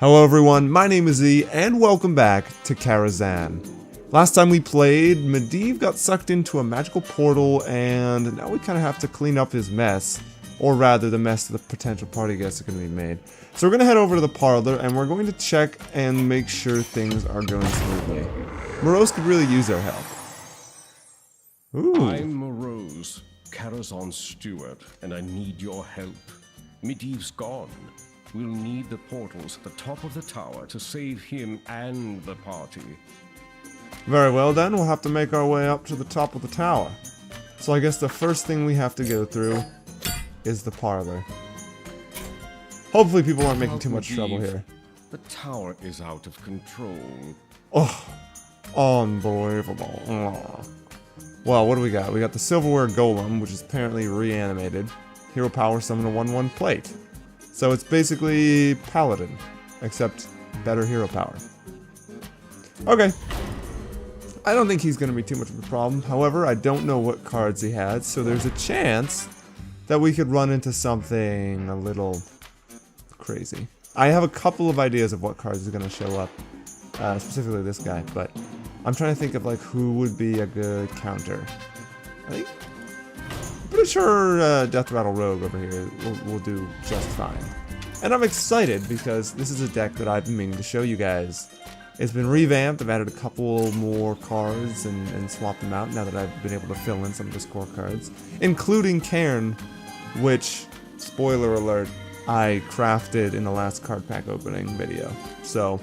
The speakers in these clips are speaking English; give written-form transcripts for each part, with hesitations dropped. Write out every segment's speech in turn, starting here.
Hello everyone, my name is Z, and welcome back to Karazhan. Last time we played, Medivh got sucked into a magical portal, and now we kind of have to clean up his mess. Or rather, the mess the potential party guests are going to be made. So we're going to head over to the parlor, and we're going to check and make sure things are going smoothly. Morose could really use our help. Ooh. I'm Morose, Karazhan's steward, and I need your help. Medivh's gone. We'll need the portals at the top of the tower to save him and the party. Very well then, we'll have to make our way up to the top of the tower. So I guess the first thing we have to go through is the parlor. Hopefully people aren't making too much trouble here. The tower is out of control. Oh, unbelievable. Oh. Well, what do we got? We got the silverware golem, which is apparently reanimated. Hero power summon a 1/1 plate. So it's basically Paladin, except better hero power. Okay. I don't think he's going to be too much of a problem. However, I don't know what cards he has, so there's a chance that we could run into something a little crazy. I have a couple of ideas of what cards are going to show up, specifically this guy, but I'm trying to think of like who would be a good counter. I think pretty sure Death Rattle Rogue over here will do just fine. And I'm excited because this is a deck that I've been meaning to show you guys. It's been revamped, I've added a couple more cards and swapped them out now that I've been able to fill in some of the score cards. Including Cairn, which, spoiler alert, I crafted in the last card pack opening video. So,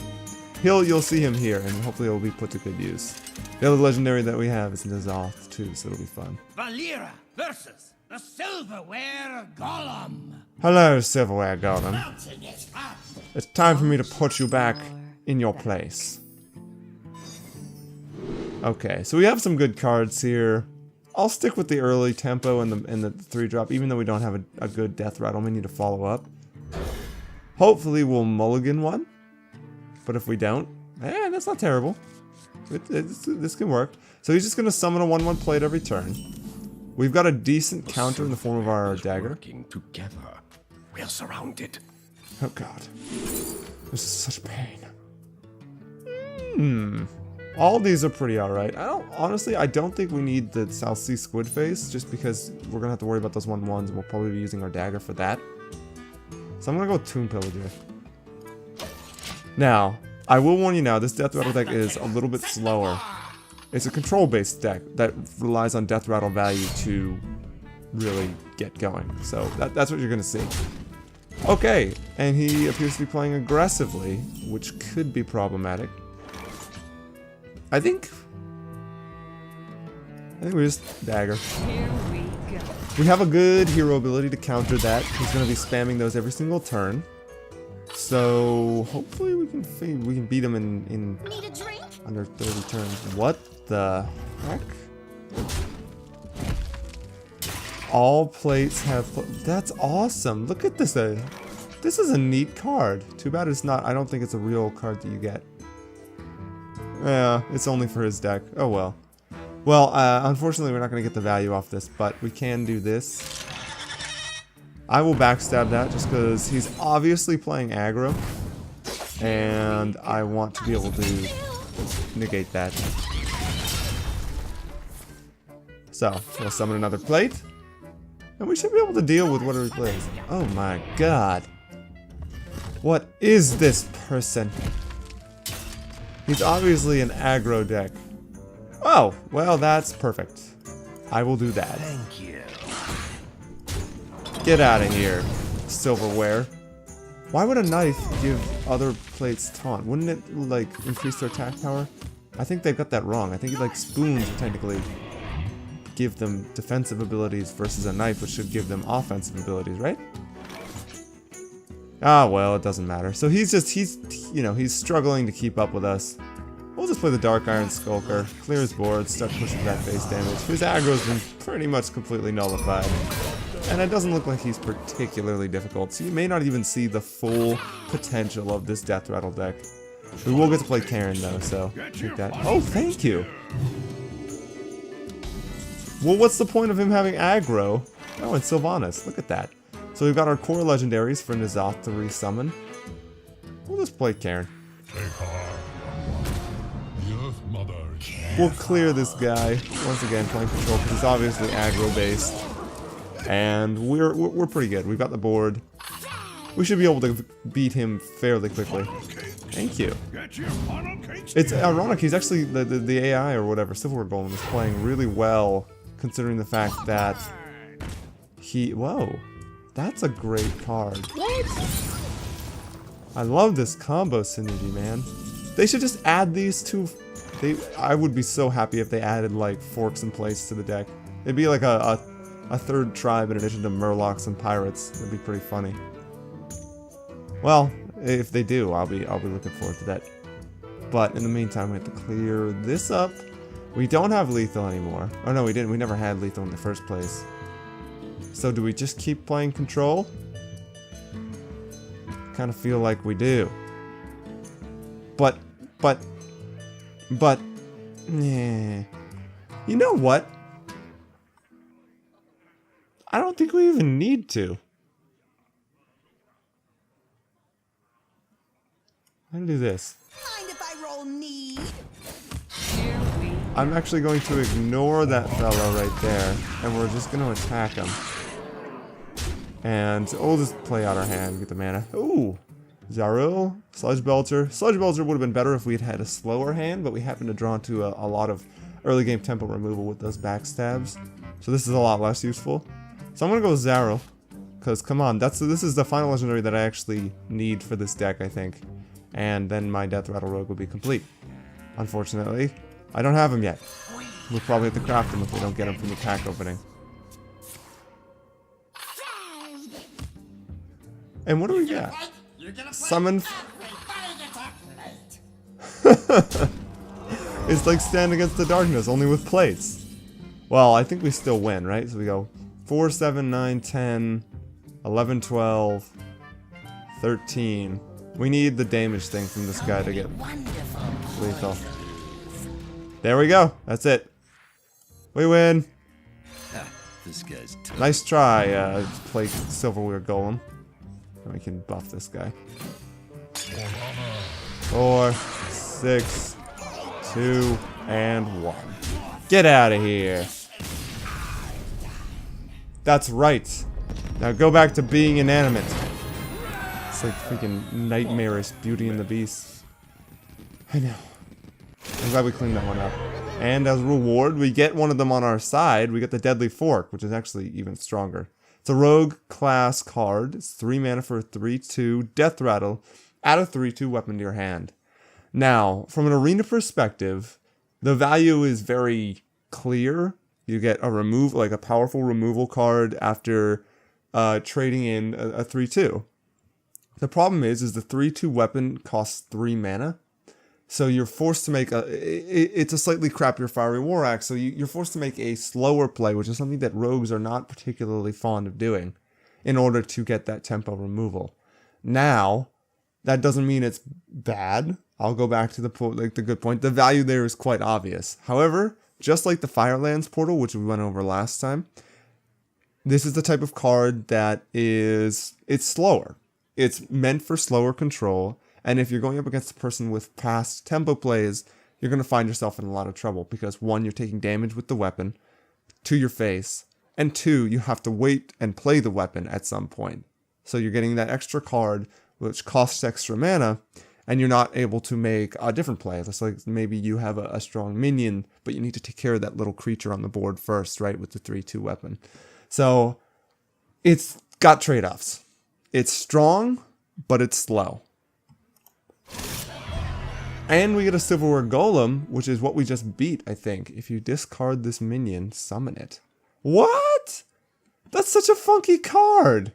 you'll see him here, and hopefully it'll be put to good use. The other legendary that we have is Nizoth too, so it'll be fun. Valera versus the Silverware Golem. Hello, Silverware Golem. It's time for me to put you back in your place. Okay, so we have some good cards here. I'll stick with the early tempo and the 3-drop, even though we don't have a good Death Rattle. We need to follow up. Hopefully we'll mulligan one. But if we don't, that's not terrible. This can work. So he's just going to summon a 1/1 plate every turn. We've got a decent counter in the form of our dagger. Working together. We're surrounded. Oh god. This is such pain. All these are pretty alright. Honestly, I don't think we need the South Sea Squid Face, just because we're going to have to worry about those 1/1s, and we'll probably be using our dagger for that. So I'm going to go with Tomb Pillager. Now, I will warn you now, this Death Rattle deck is a little bit slower. It's a control-based deck that relies on Death Rattle value to really get going. So that's what you're going to see. Okay, and he appears to be playing aggressively, which could be problematic. I think we just dagger. Here we go. We have a good hero ability to counter that. He's going to be spamming those every single turn. So hopefully we can beat him in under 30 turns. What the heck? All plates have. That's awesome. Look at this. This is a neat card. Too bad it's not. I don't think it's a real card that you get. Yeah, it's only for his deck. Oh well. Well, unfortunately, we're not going to get the value off this, but we can do this. I will backstab that just because he's obviously playing aggro, and I want to be able to negate that. So, we'll summon another plate, and we should be able to deal with whatever he plays. Oh my god. What is this person? He's obviously an aggro deck. Oh, well that's perfect. I will do that. Thank you. Get out of here, silverware. Why would a knife give other plates taunt? Wouldn't it, like, increase their attack power? I think they've got that wrong. I think, like, spoons would technically give them defensive abilities versus a knife, which should give them offensive abilities, right? Ah, well, it doesn't matter. So he's struggling to keep up with us. We'll just play the Dark Iron Skulker, clear his board, start pushing that face damage. His aggro's been pretty much completely nullified. And it doesn't look like he's particularly difficult, so you may not even see the full potential of this Death Rattle deck. We will get to play Cairn though, so take that. Oh, thank you! Well, what's the point of him having aggro? Oh, and Sylvanas, look at that. So we've got our core legendaries for Nizoth to resummon. We'll just play Karen. Take heart. The Earth Mother. We'll clear this guy once again, playing control because he's obviously aggro based, and we're pretty good. We've got the board. We should be able to beat him fairly quickly. Thank you. It's ironic. He's actually the AI or whatever, Silverware Golem, is playing really well, considering the fact that he. Whoa, that's a great card. What? I love this combo synergy, man. They should just add these two. I would be so happy if they added like forks and plates to the deck. It'd be like a third tribe in addition to Murlocs and pirates. It'd be pretty funny. Well, if they do, I'll be looking forward to that. But in the meantime, we have to clear this up. We don't have lethal anymore. Oh no, we didn't. We never had lethal in the first place. So do we just keep playing control? Kind of feel like we do. But, yeah. You know what? I don't think we even need to. I'm gonna do this. Mind if I roll need? I'm actually going to ignore that fellow right there, and we're just gonna attack him. And we'll just play out our hand, get the mana. Ooh! Zarul, Sludge Belcher. Sludge Belcher would have been better if we had had a slower hand, but we happened to draw into a lot of early game tempo removal with those backstabs. So this is a lot less useful. So I'm gonna go with Zarul, because come on, this is the final legendary that I actually need for this deck, I think. And then my Death Rattle Rogue will be complete. Unfortunately, I don't have him yet. We'll probably have to craft him if we don't get him from the pack opening. And what do we got? Summon. It's like Stand Against the Darkness, only with plates. Well, I think we still win, right? So we go 4, 7, 9, 10, 11, 12, 13. We need the damage thing from this guy to get lethal. There we go. That's it. We win. This guy's Nice try, play Silverware Golem. And we can buff this guy. 4, 6, 2, and 1. Get out of here. That's right. Now go back to being inanimate. It's like freaking nightmarish Beauty and the Beast. I know. I'm glad we cleaned that one up. And as a reward, we get one of them on our side. We get the Deadly Fork, which is actually even stronger. It's a rogue class card. It's 3 mana for a 3/2 Death Rattle. Add a 3/2 weapon to your hand. Now, from an arena perspective, the value is very clear. You get a powerful removal card after trading in a 3/2. The problem is the 3/2 weapon costs 3 mana. So you're forced to make it's a slightly crappier Fiery War Axe, so you're forced to make a slower play, which is something that rogues are not particularly fond of doing, in order to get that tempo removal. Now, that doesn't mean it's bad. I'll go back to the good point. The value there is quite obvious. However, just like the Firelands portal, which we went over last time, this is the type of card that it's slower. It's meant for slower control. And if you're going up against a person with past tempo plays, you're going to find yourself in a lot of trouble. Because 1, you're taking damage with the weapon to your face. And 2, you have to wait and play the weapon at some point. So you're getting that extra card, which costs extra mana. And you're not able to make a different play. It's like maybe you have a strong minion, but you need to take care of that little creature on the board first, right? With the 3/2 weapon. So it's got trade-offs. It's strong, but it's slow. And we get a Silverware Golem, which is what we just beat, I think. If you discard this minion, summon it. What? That's such a funky card.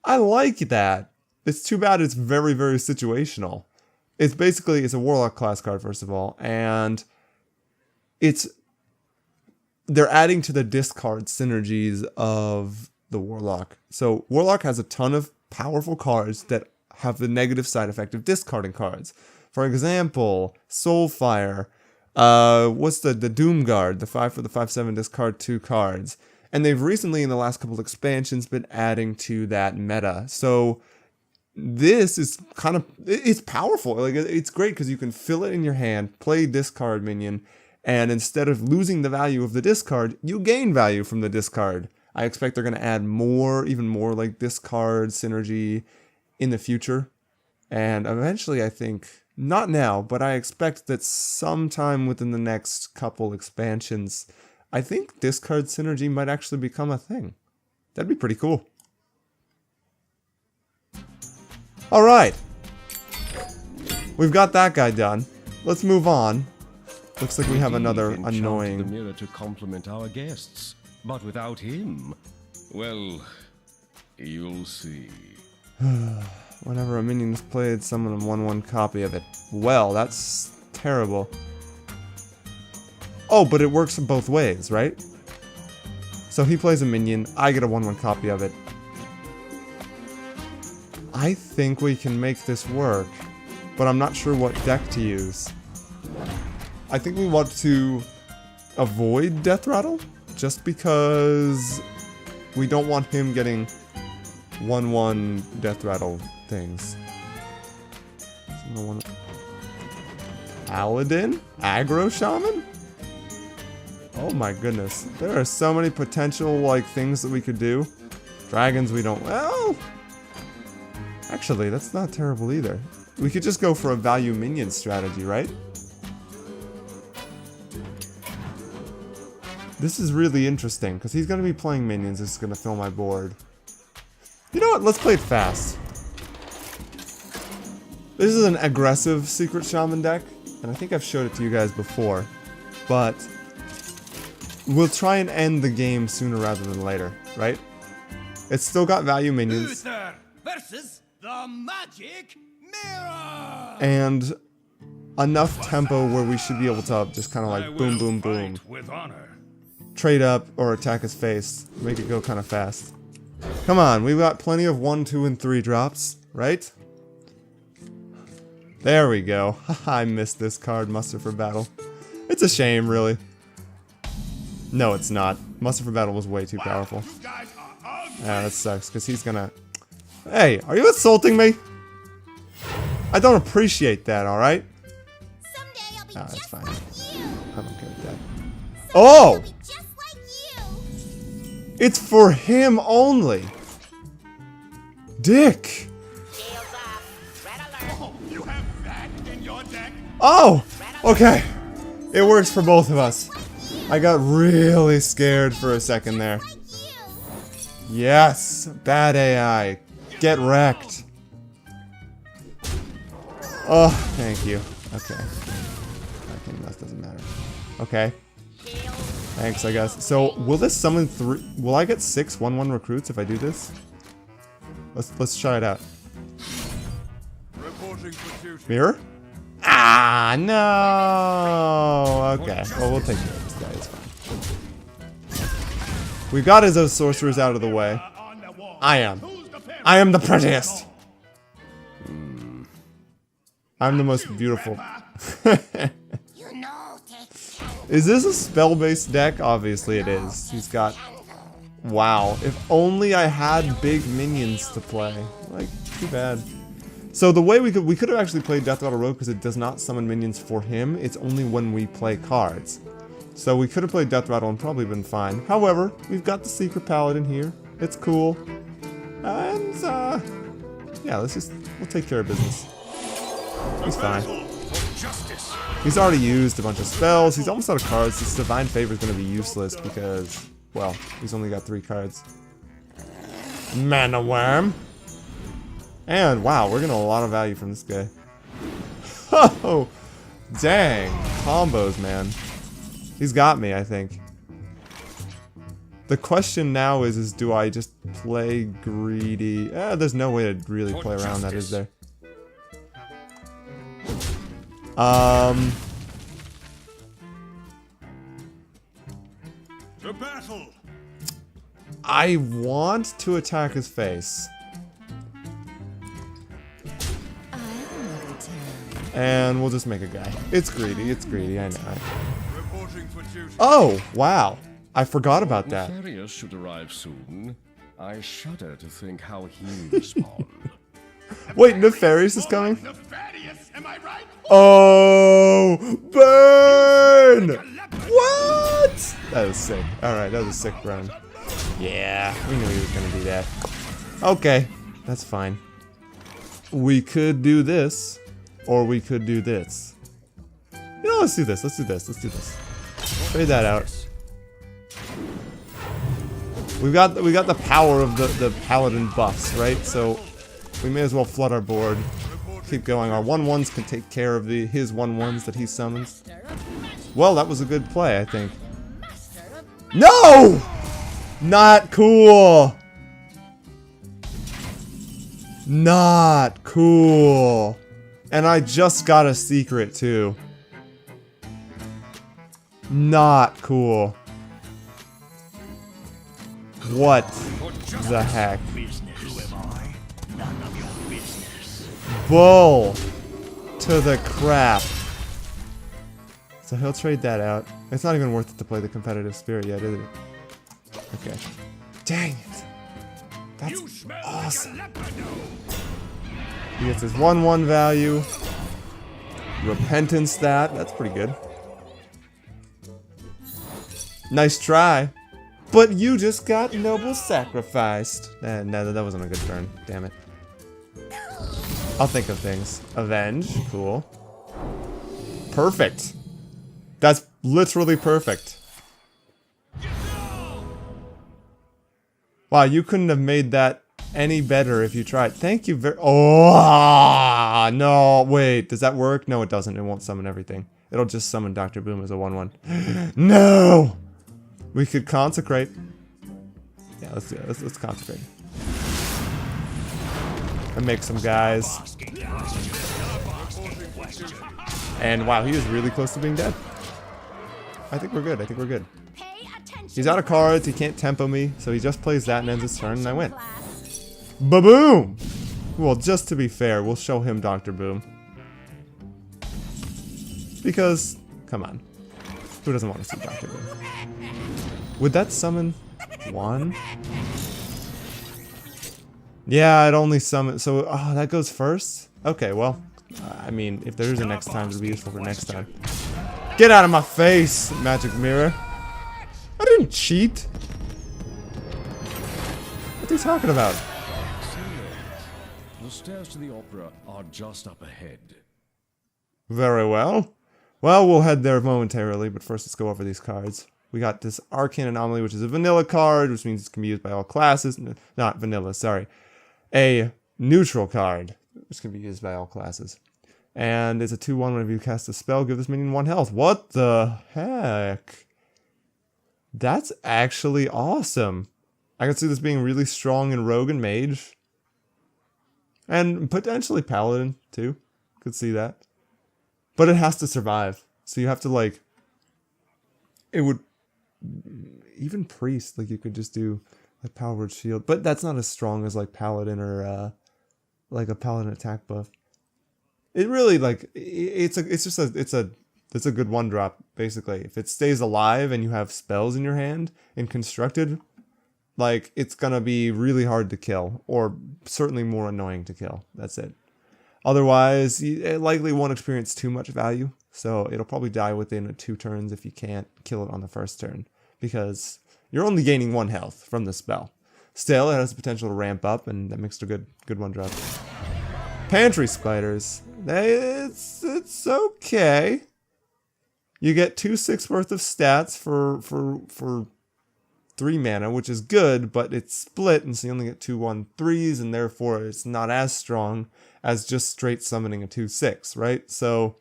I like that. It's too bad it's very, very situational. It's a Warlock class card, first of all. And they're adding to the discard synergies of the Warlock. So Warlock has a ton of powerful cards that have the negative side effect of discarding cards. For example, Soulfire, what's the Doomguard, the 5 for the 5/7 discard 2 cards. And they've recently, in the last couple of expansions, been adding to that meta. So this is kind of, it's powerful. Like, it's great because you can fill it in your hand, play discard minion, and instead of losing the value of the discard, you gain value from the discard. I expect they're going to add more, even more like discard synergy in the future. And eventually, I think, not now, but I expect that sometime within the next couple expansions, I think discard synergy might actually become a thing. That'd be pretty cool. Alright. We've got that guy done. Let's move on. Looks like we have another Enchanted annoying... the mirror to compliment our guests, but without him, well, you'll see. Whenever a minion is played, summon a 1/1 copy of it. Well, that's terrible. Oh, but it works both ways, right? So he plays a minion, I get a 1/1 copy of it. I think we can make this work, but I'm not sure what deck to use. I think we want to avoid Death Rattle, just because we don't want him getting 1/1 Death Rattle things. Paladin? Aggro Shaman? Oh my goodness. There are so many potential, like, things that we could do. Dragons we don't... Well... Actually, that's not terrible either. We could just go for a value minion strategy, right? This is really interesting, because he's going to be playing minions. This is going to fill my board. You know what? Let's play it fast. This is an aggressive Secret Shaman deck, and I think I've showed it to you guys before. But we'll try and end the game sooner rather than later, right? It's still got value minions. Luther versus the magic mirror. And enough tempo where we should be able to just kind of like boom, boom, boom. With honor. Trade up or attack his face. Make it go kind of fast. Come on, we've got plenty of 1, 2, and 3 drops, right? There we go. I missed this card, Muster for Battle. It's a shame, really. No, it's not. Muster for Battle was way too powerful. Yeah, that sucks, because he's gonna... Hey, are you insulting me? I don't appreciate that, alright? Someday I'll be Ah, that's just fine. like you. I don't care with that. Someday Oh! I'll be just like you. It's for him only! Dick! You have that in your deck? Oh! Okay. It works for both of us. I got really scared for a second there. Like you. Yes! Bad AI. Get wrecked. Oh, thank you. Okay. Okay, that doesn't matter. Okay. Thanks, I guess. So, will this summon 3... Will I get 6 1/1 recruits if I do this? Let's try it out. Reporting for duty. Mirror? Ah, no! Okay, well, we'll take care of this guy. It's fine. We've got his sorcerers out of the way. I am the prettiest! I'm the most beautiful. You know this. Is this a spell-based deck? Obviously it is. He's got... Wow. If only I had big minions to play. Like, too bad. So the way we could have actually played Death Rattle Rogue because it does not summon minions for him. It's only when we play cards. So we could have played Death Rattle and probably been fine. However, we've got the Secret Paladin here. It's cool. And, yeah, we'll take care of business. He's fine. He's already used a bunch of spells. He's almost out of cards. This Divine Favor is going to be useless because, well, he's only got 3 cards. Mana Worm. And, wow, we're getting a lot of value from this guy. Oh, dang. Combos, man. He's got me, I think. The question now is do I just play greedy? There's no way to really play around that, is there? To battle. I want to attack his face. And we'll just make a guy. It's greedy, I know. Reporting for duty. Oh, wow. I forgot about that. Nefarious should arrive soon. I shudder to think how he'll respond. Wait, Nefarious is coming? Nefarious, am I right? Oh, burn! What? That was sick. Alright, that was a sick run. Yeah, we knew he was gonna do that. Okay, that's fine. We could do this, or we could do this. You know, let's do this, let's do this, let's do this. Trade that out. We got the power of the paladin buffs, right? So we may as well flood our board. Keep going. Our 1/1s can take care of his 1/1s that he summons. Well, that was a good play, I think. No! Not cool. Not cool. And I just got a secret too. Not cool. What the heck? Bull to the crap. So he'll trade that out. It's not even worth it to play the competitive spirit yet, is it? Okay. Dang it. That's awesome. He gets his 1/1 value. Repentance stat. That's pretty good. Nice try. But you just got noble sacrificed. No, that wasn't a good turn. Damn it. I'll think of things. Avenge. Cool. Perfect. That's literally perfect. Wow, you couldn't have made that any better if you tried. Thank you very— oh, no, wait. Does that work? No, it doesn't. It won't summon everything. It'll just summon Dr. Boom as a 1/1. No! We could consecrate. Yeah, let's do it. Let's consecrate. And make some guys. And wow, he is really close to being dead. I think we're good. I think we're good. He's out of cards. He can't tempo me. So he just plays that and ends his turn and I win. Ba-boom! Well, just to be fair, we'll show him Dr. Boom. Because, come on. Who doesn't want to see Dr. Boom? Would that summon one? Yeah, it only summon. So, oh, that goes first? Okay, well, I mean, if there is a next time, it'll be useful for next time. Get out of my face, magic mirror. I didn't cheat. What are you talking about? The stairs to the opera are just up ahead. Very well. Well, we'll head there momentarily, but first let's go over these cards. We got this Arcane Anomaly, which is a vanilla card, which means it can be used by all classes. Not vanilla, sorry. A neutral card, which can be used by all classes. And it's a 2/1 whenever you cast a spell, give this minion 1 health. What the heck? That's actually awesome. I could see this being really strong in Rogue and Mage. And potentially Paladin, too. Could see that. But it has to survive. So you have to, like... It would... Even Priest, like, you could just do a Power Word Shield. But that's not as strong as, like, Paladin or, like, a Paladin attack buff. It really, like... It's a good 1-drop, basically. If it stays alive and you have spells in your hand and constructed... Like, it's gonna be really hard to kill, or certainly more annoying to kill. That's it. Otherwise, it likely won't experience too much value, so it'll probably die within 2 turns if you can't kill it on the first turn, because you're only gaining 1 health from the spell. Still, it has the potential to ramp up, and that makes it a good 1-drop. Pantry Spiders. It's okay. You get 2/6 worth of stats for 3 mana, which is good, but it's split, and so you only get 2/1/3s, and therefore it's not as strong as just straight summoning a 2/6, right? So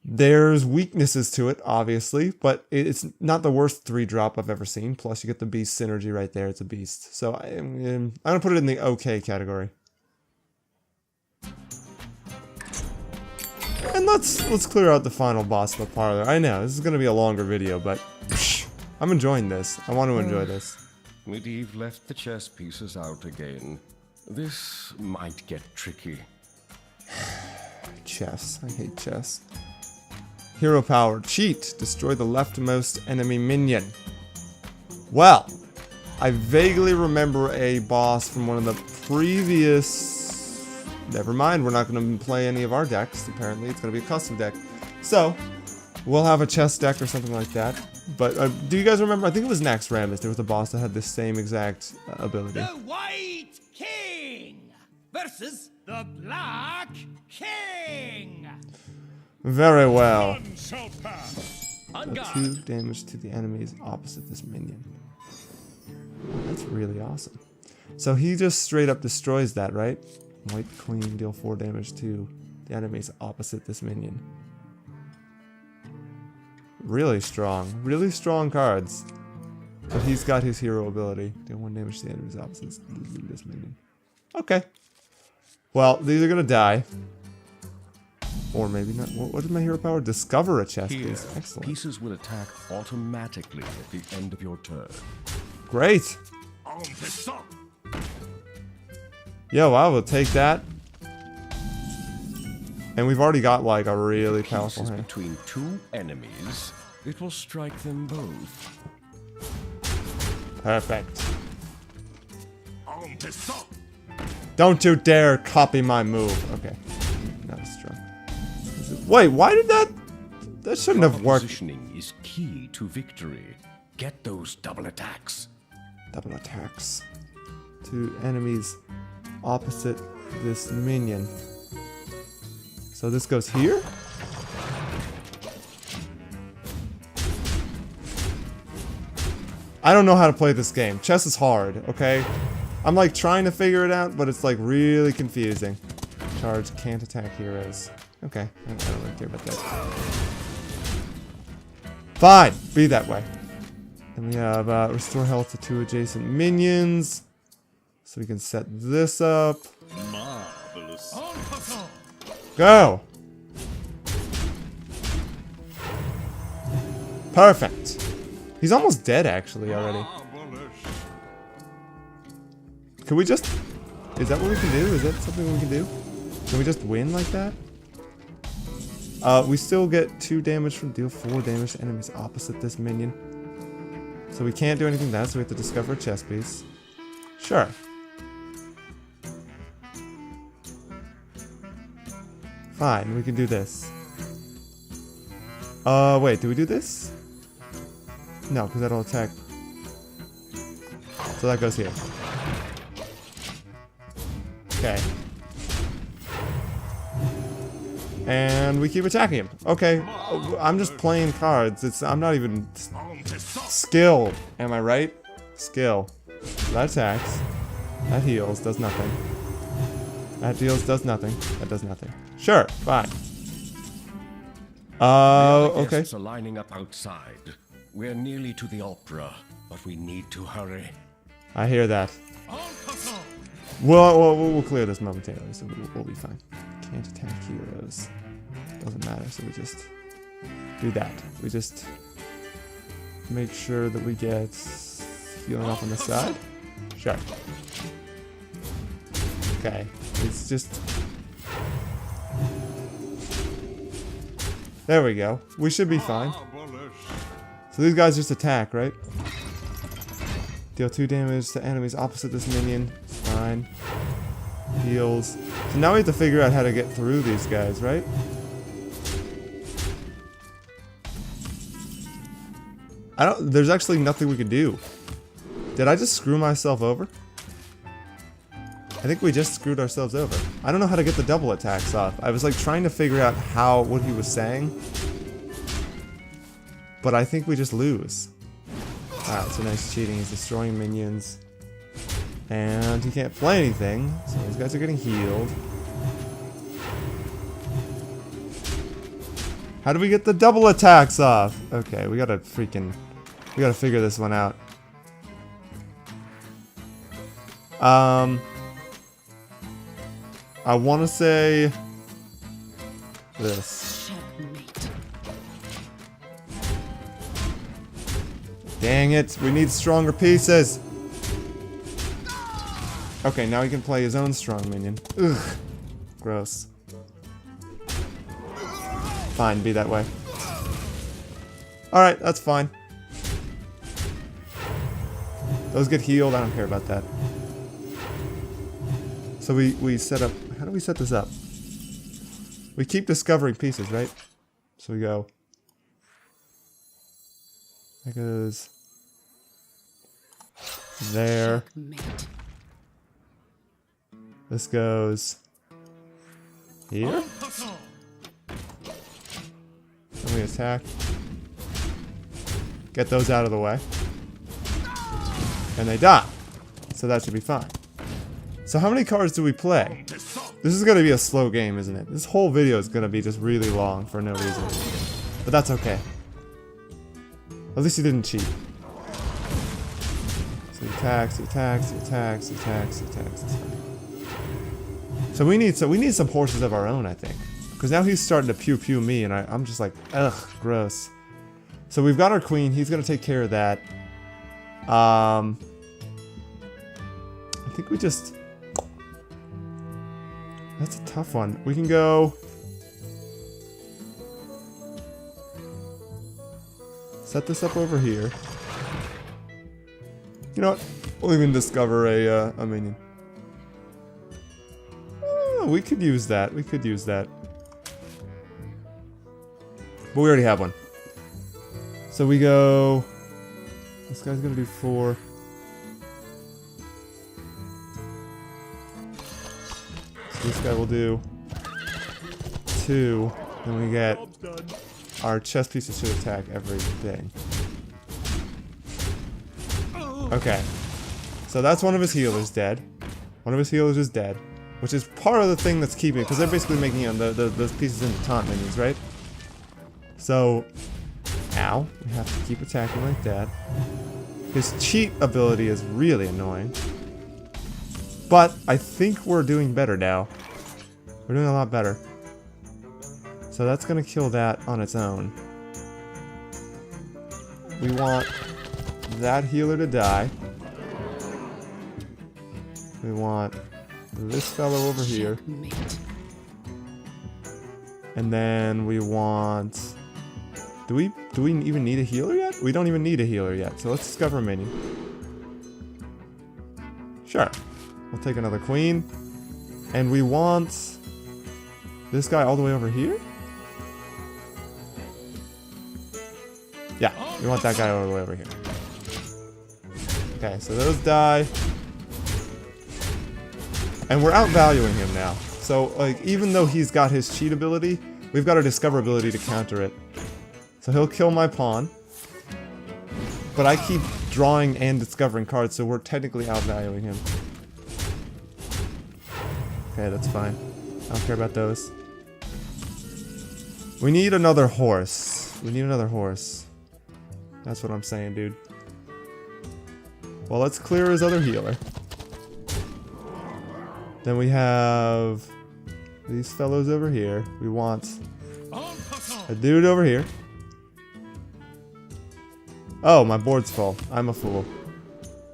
there's weaknesses to it, obviously, but it's not the worst 3-drop I've ever seen. Plus, you get the beast synergy right there. It's a beast. So I'm gonna put it in the okay category. And let's clear out the final boss of the parlor. I know this is gonna be a longer video, but I'm enjoying this. I want to enjoy this. Medivh left the chess pieces out again. This might get tricky. Chess. I hate chess. Hero power. Cheat. Destroy the leftmost enemy minion. Well, I vaguely remember a boss from one of the previous never mind, we're not going to play any of our decks. Apparently, it's going to be a custom deck. So, we'll have a chess deck or something like that. But do you guys remember? I think it was Nax Ramus. There was a boss that had this same exact ability. The White King versus the Black King. Very well. None shall pass. On Deal guard. 2 damage to the enemies opposite this minion. That's really awesome. So he just straight up destroys that, right? White Queen, deal 4 damage to the enemies opposite this minion. Really strong cards. But he's got his hero ability. Deal 1 damage to the enemies opposite this minion. Okay. Well, these are gonna die. Or maybe not. What is my hero power? Discover a chest Here, piece. Excellent. pieces will attack automatically at the end of your turn. Great. En passant. Yo, I will take that. And we've already got like a really powerful Pieces hand. between 2 enemies, it will strike them both. Perfect. En passant. Don't you dare copy my move. Okay. Not as strong. Wait, why did that? That shouldn't have worked. Positioning is key to victory. Get those double attacks. Double attacks. To enemies opposite this minion. So this goes here? I don't know how to play this game. Chess is hard, okay? I'm like trying to figure it out, but it's like really confusing. Charge, can't attack heroes. Okay, I don't really care about that. Fine, be that way. And we have restore health to 2 adjacent minions. So we can set this up. Marvelous. En passant. Go! Perfect. He's almost dead actually already. Marvelous. Can we just... Is that what we can do? Is that something we can do? Can we just win like that? We still get 2 damage from deal 4 damage to enemies opposite this minion. So we can't do anything that, so we have to discover a chess piece. Sure. Fine, we can do this. Wait, do we do this? No, because that'll attack. So that goes here. Okay. And we keep attacking him. Okay, I'm just playing cards. I'm not even En passant. skill. Am I right? Skill. That attacks. That heals. Does nothing. That deals. Does nothing. That does nothing. Sure. Fine. The other Okay. guests are lining up outside. We're nearly to the opera, but we need to hurry. I hear that. En passant. We'll clear this momentarily, so we'll be fine. Can't attack heroes. Doesn't matter, so we just do that. We just make sure that we get healing up on the side. Sure. Okay. It's just... There we go. We should be fine. Marvelous. So these guys just attack, right? Deal 2 damage to enemies opposite this minion. Fine. Heals. So now we have to figure out how to get through these guys, right? There's actually nothing we can do. Did I just screw myself over? I think we just screwed ourselves over. I don't know how to get the double attacks off. I was like trying to figure out what he was saying. But I think we just lose. Wow, so nice cheating. He's destroying minions. And he can't play anything. So these guys are getting healed. How do we get the double attacks off? Okay, we gotta figure this one out. I want to say this. Checkmate. Dang it, we need stronger pieces. Okay, now he can play his own strong minion. Ugh. Gross. Fine, be that way. Alright, that's fine. Those get healed, I don't care about that. So we set up How do we set this up? We keep discovering pieces, right? So we go. That goes there. Checkmate. This goes here. En passant. Then we attack. Get those out of the way. And they die. So that should be fine. So how many cards do we play? This is going to be a slow game, isn't it? This whole video is going to be just really long for no reason. But that's okay. At least he didn't cheat. So he attacks, he attacks, he attacks, he attacks, he attacks. It's fine. So we need some horses of our own, I think. Because now he's starting to pew me, and I'm just like, ugh, gross. So we've got our queen. He's going to take care of that. I think we just... That's a tough one. We can go... Set this up over here. You know what? We'll even discover a minion. Oh, we could use that. We could use that. But we already have one. So we go... This guy's gonna do 4. So this guy will do 2. Then we get our chess pieces should attack everything. Okay. So that's one of his healers dead. One of his healers is dead. Which is part of the thing that's keeping it, because they're basically making those pieces into taunt minions, right? So... Ow. We have to keep attacking like that. His cheat ability is really annoying. But I think we're doing better now. We're doing a lot better. So that's going to kill that on its own. We want that healer to die. We want this fellow over here. Checkmate. And then we want... Do we even need a healer yet? We don't even need a healer yet. So let's discover a minion. Sure. We'll take another queen. And we want this guy all the way over here? Yeah, we want that guy all the way over here. Okay, so those die. And we're outvaluing him now. So, like, even though he's got his cheat ability, we've got a discover ability to counter it. So he'll kill my pawn. But I keep drawing and discovering cards, so we're technically outvaluing him. Okay, that's fine. I don't care about those. We need another horse. We need another horse. That's what I'm saying, dude. Well, let's clear his other healer. Then we have these fellows over here. We want a dude over here. Oh, my board's full. I'm a fool.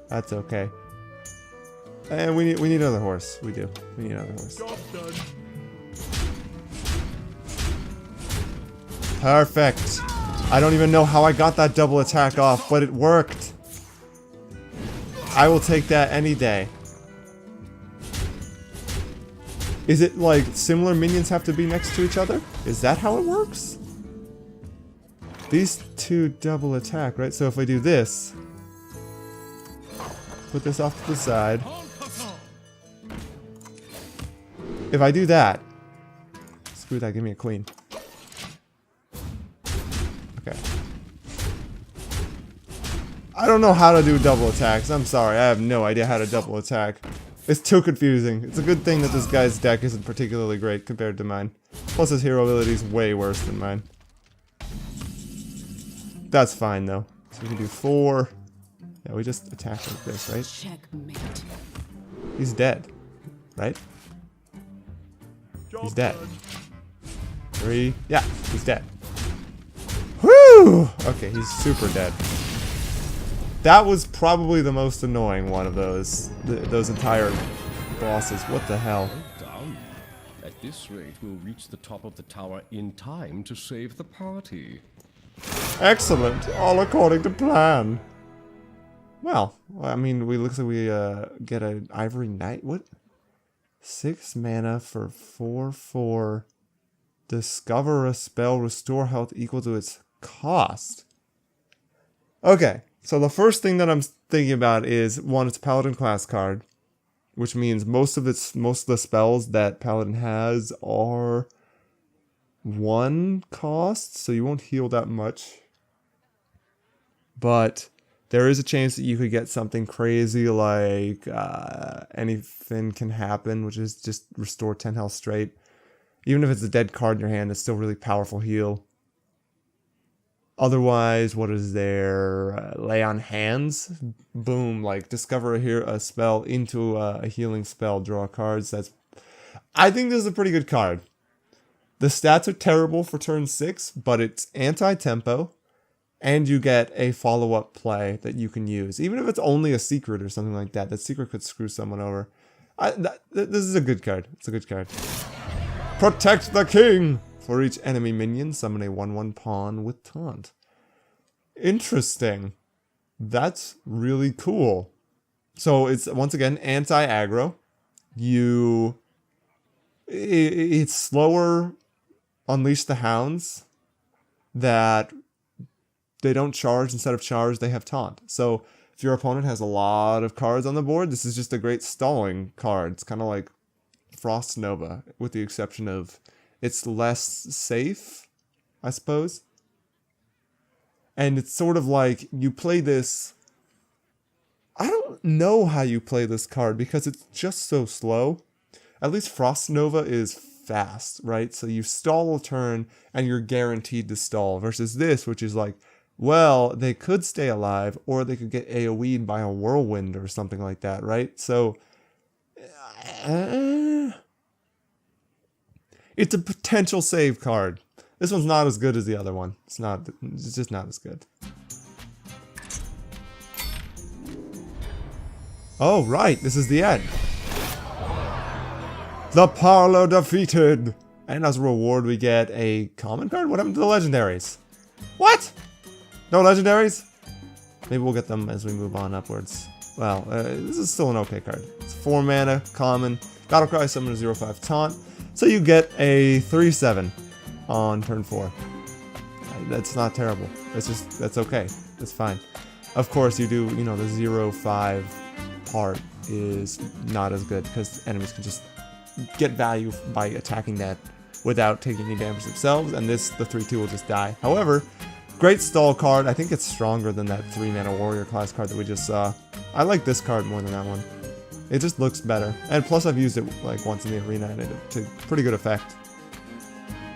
That's okay. And we need another horse. We do. We need another horse. Perfect. I don't even know how I got that double attack off, but it worked. I will take that any day. Is it like similar minions have to be next to each other? Is that how it works? These two double attack, right? So if I do this, put this off to the side. If I do that, screw that, give me a queen. Okay. I don't know how to do double attacks. I'm sorry, I have no idea how to double attack. It's too confusing. It's a good thing that this guy's deck isn't particularly great compared to mine. Plus his hero ability is way worse than mine. That's fine though. So we can do 4. Yeah, we just attack like this, right? Checkmate. He's dead, right? He's dead. 3. Yeah, he's dead. Woo! Okay, he's super dead. That was probably the most annoying one of those entire bosses. What the hell? Well done. At this rate, we'll reach the top of the tower in time to save the party. Excellent. All according to plan. Well, I mean, looks like we get an ivory knight. What? 6 mana for 4/4. Discover a spell, restore health equal to its cost. Okay, so the first thing that I'm thinking about is, one, it's a Paladin class card, which means most of the spells that Paladin has are 1 cost, so you won't heal that much. But there is a chance that you could get something crazy like anything can happen, which is just restore 10 health straight. Even if it's a dead card in your hand, it's still really powerful heal. Otherwise, what is there? Lay on hands. Boom, like discover a spell into a healing spell, draw cards. I think this is a pretty good card. The stats are terrible for turn 6, but it's anti-tempo, and you get a follow-up play that you can use. Even if it's only a secret or something like that, that secret could screw someone over. This is a good card. It's a good card. Protect the king! For each enemy minion, summon a 1/1 pawn with taunt. Interesting. That's really cool. So it's, once again, anti-aggro. It's slower Unleash the Hounds that they don't charge. Instead of charge, they have taunt. So if your opponent has a lot of cards on the board, this is just a great stalling card. It's kind of like Frost Nova, with the exception of it's less safe, I suppose. And it's sort of like you play this. I don't know how you play this card because it's just so slow. At least Frost Nova is fast, right? So you stall a turn and you're guaranteed to stall, versus this, which is like, well, they could stay alive or they could get AoE'd by a whirlwind or something like that, right? So it's a potential save card. This one's not as good as the other one. It's just not as good. Oh, right, this is the end. The Parlor defeated! And as a reward, we get a common card? What happened to the legendaries? What? No legendaries? Maybe we'll get them as we move on upwards. Well, this is still an okay card. It's 4 mana, common, Battlecry, summon a 0/5 taunt. So you get a 3/7 on turn 4. That's not terrible. That's okay. That's fine. Of course, you do, the 0/5 part is not as good because enemies can just get value by attacking that without taking any damage themselves, and the 3/2 will just die. However, great stall card. I think it's stronger than that 3 mana warrior class card that we just saw. I like this card more than that one. It just looks better. And plus I've used it like once in the arena and it to pretty good effect.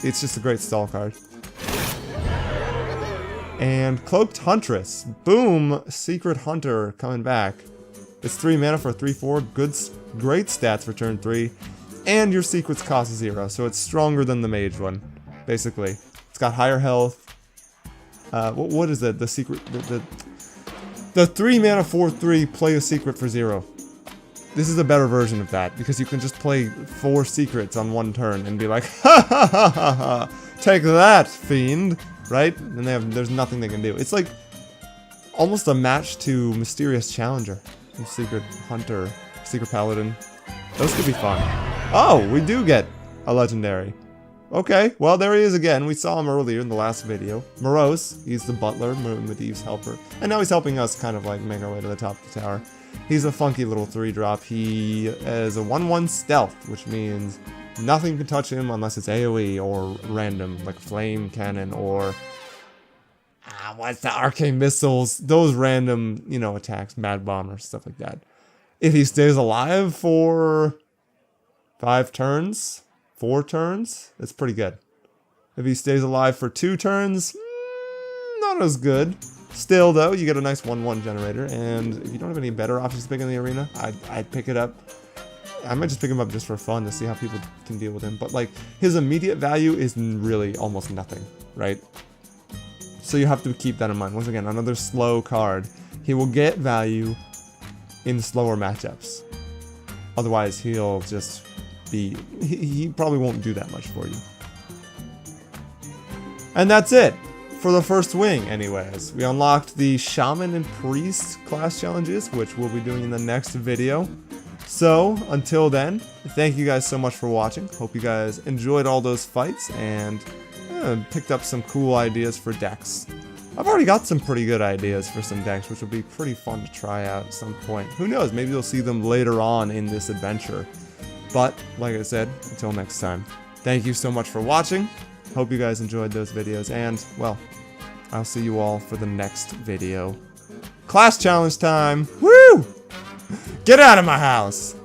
It's just a great stall card. And Cloaked Huntress. Boom! Secret Hunter coming back. It's 3 mana for 3/4. Great stats for turn 3. And your secrets cost 0, so it's stronger than the mage one, basically. It's got higher health. What is it? The secret... The 3 mana 4/3, play a secret for 0. This is a better version of that, because you can just play 4 secrets on 1 turn and be like, ha ha ha ha ha! Take that, fiend! Right? And there's nothing they can do. It's like almost a match to Mysterious Challenger. Secret Hunter, Secret Paladin. Those could be fun. Oh, we do get a legendary. Okay, well, there he is again. We saw him earlier in the last video. Morose, he's the butler, Medivh's helper. And now he's helping us kind of like make our way to the top of the tower. He's a funky little 3-drop. He is a 1/1 stealth, which means nothing can touch him unless it's AoE or random, like flame cannon or... what's the arcane missiles? Those random, attacks, mad bomber, stuff like that. If he stays alive for 5 turns, 4 turns, that's pretty good. If he stays alive for 2 turns, not as good. Still, though, you get a nice 1/1 generator, and if you don't have any better options to pick in the arena, I'd pick it up. I might just pick him up just for fun to see how people can deal with him. But, like, his immediate value is really almost nothing, right? So you have to keep that in mind. Once again, another slow card. He will get value in slower matchups. Otherwise, he'll just be... He probably won't do that much for you. And that's it for the first wing, anyways. We unlocked the Shaman and Priest class challenges, which we'll be doing in the next video. So, until then, thank you guys so much for watching. Hope you guys enjoyed all those fights and picked up some cool ideas for decks. I've already got some pretty good ideas for some decks, which will be pretty fun to try out at some point. Who knows, maybe you'll see them later on in this adventure. But, like I said, until next time, thank you so much for watching. Hope you guys enjoyed those videos, and, well, I'll see you all for the next video. Class challenge time! Woo! Get out of my house!